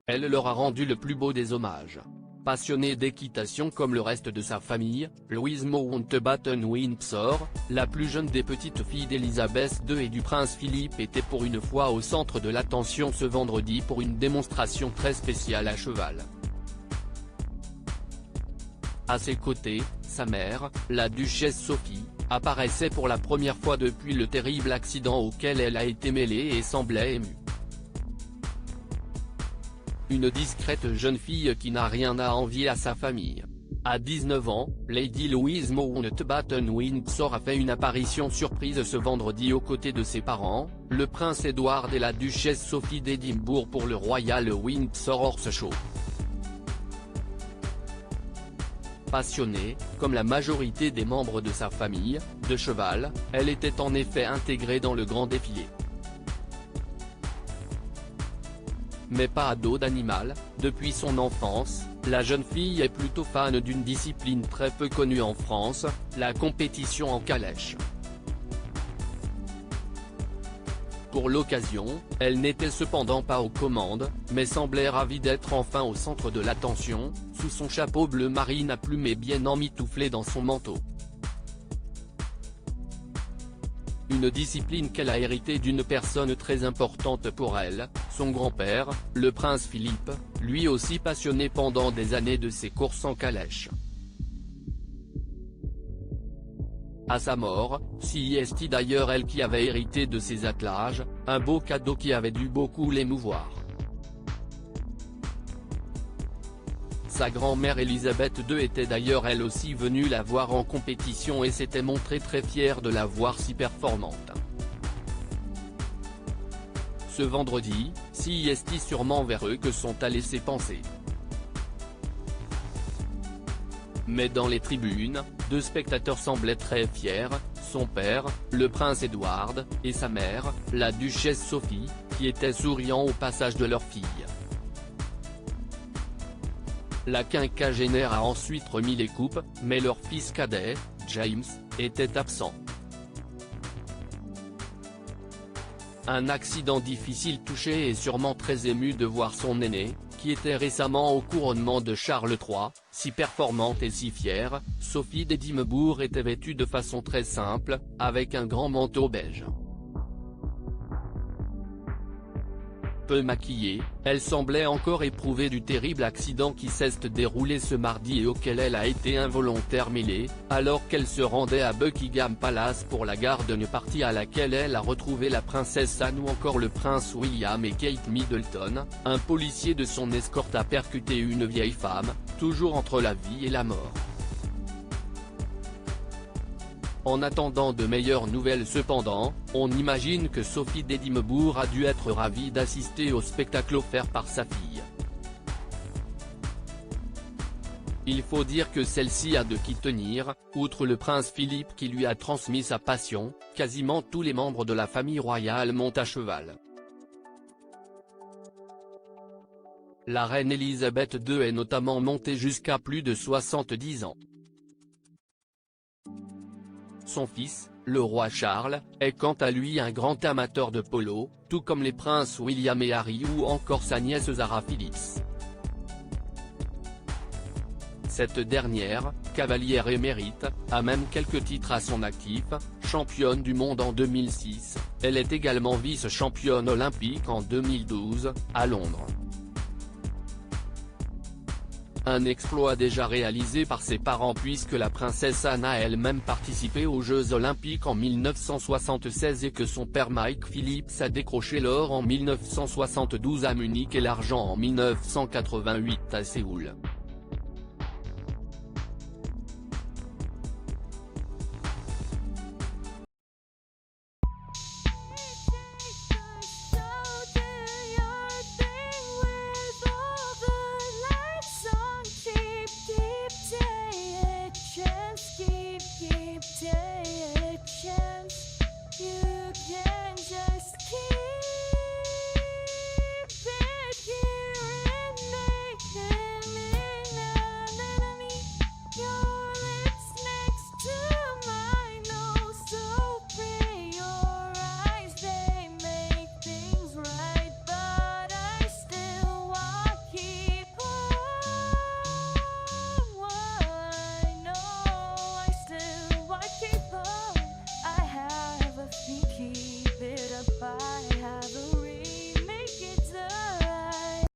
elle leur a rendu le plus beau des hommages. Passionnée d'équitation comme le reste de sa famille, Louise Mountbatten-Windsor, la plus jeune des petites filles d'Élisabeth II et du prince Philippe, était pour une fois au centre de l'attention ce vendredi pour une démonstration très spéciale à cheval. À ses côtés, sa mère, la duchesse Sophie, apparaissait pour la première fois depuis le terrible accident auquel elle a été mêlée et semblait émue. Une discrète jeune fille qui n'a rien à envier à sa famille. À 19 ans, Lady Louise Mountbatten-Windsor a fait une apparition surprise ce vendredi aux côtés de ses parents, le prince Edward et la duchesse Sophie d'Édimbourg pour le Royal Windsor Horse Show. Passionnée, comme la majorité des membres de sa famille, de cheval, elle était en effet intégrée dans le grand défilé. Mais pas à dos d'animal, depuis son enfance, la jeune fille est plutôt fan d'une discipline très peu connue en France, la compétition en calèche. Pour l'occasion, elle n'était cependant pas aux commandes, mais semblait ravie d'être enfin au centre de l'attention, sous son chapeau bleu marine à plumes et bien emmitouflé dans son manteau. Une discipline qu'elle a héritée d'une personne très importante pour elle, son grand-père, le prince Philippe, lui aussi passionné pendant des années de ses courses en calèche. À sa mort, c'est d'ailleurs elle qui avait hérité de ses attelages, un beau cadeau qui avait dû beaucoup l'émouvoir. Sa grand-mère Élisabeth II était d'ailleurs elle aussi venue la voir en compétition et s'était montrée très fière de la voir si performante. Ce vendredi, c'est sûrement vers eux que sont allées ses pensées. Mais dans les tribunes, deux spectateurs semblaient très fiers, son père, le prince Edward, et sa mère, la duchesse Sophie, qui étaient souriants au passage de leur fille. La quinquagénaire a ensuite remis les coupes, mais leur fils cadet, James, était absent. Un accident difficile touché et sûrement très ému de voir son aîné, qui était récemment au couronnement de Charles III, si performante et si fière. Sophie d'Édimbourg était vêtue de façon très simple, avec un grand manteau beige. Peu maquillée, elle semblait encore éprouver du terrible accident qui s'est déroulé ce mardi et auquel elle a été involontaire mêlée, alors qu'elle se rendait à Buckingham Palace pour la garde d'une partie à laquelle elle a retrouvé la princesse Anne ou encore le prince William et Kate Middleton. Un policier de son escorte a percuté une vieille femme, toujours entre la vie et la mort. En attendant de meilleures nouvelles cependant, on imagine que Sophie d'Édimbourg a dû être ravie d'assister au spectacle offert par sa fille. Il faut dire que celle-ci a de qui tenir, outre le prince Philippe qui lui a transmis sa passion, quasiment tous les membres de la famille royale montent à cheval. La reine Élisabeth II est notamment montée jusqu'à plus de 70 ans. Son fils, le roi Charles, est quant à lui un grand amateur de polo, tout comme les princes William et Harry ou encore sa nièce Zara Phillips. Cette dernière, cavalière émérite, a même quelques titres à son actif, championne du monde en 2006, elle est également vice-championne olympique en 2012, à Londres. Un exploit déjà réalisé par ses parents puisque la princesse Anne a elle-même participé aux Jeux Olympiques en 1976 et que son père Mike Phillips a décroché l'or en 1972 à Munich et l'argent en 1988 à Séoul.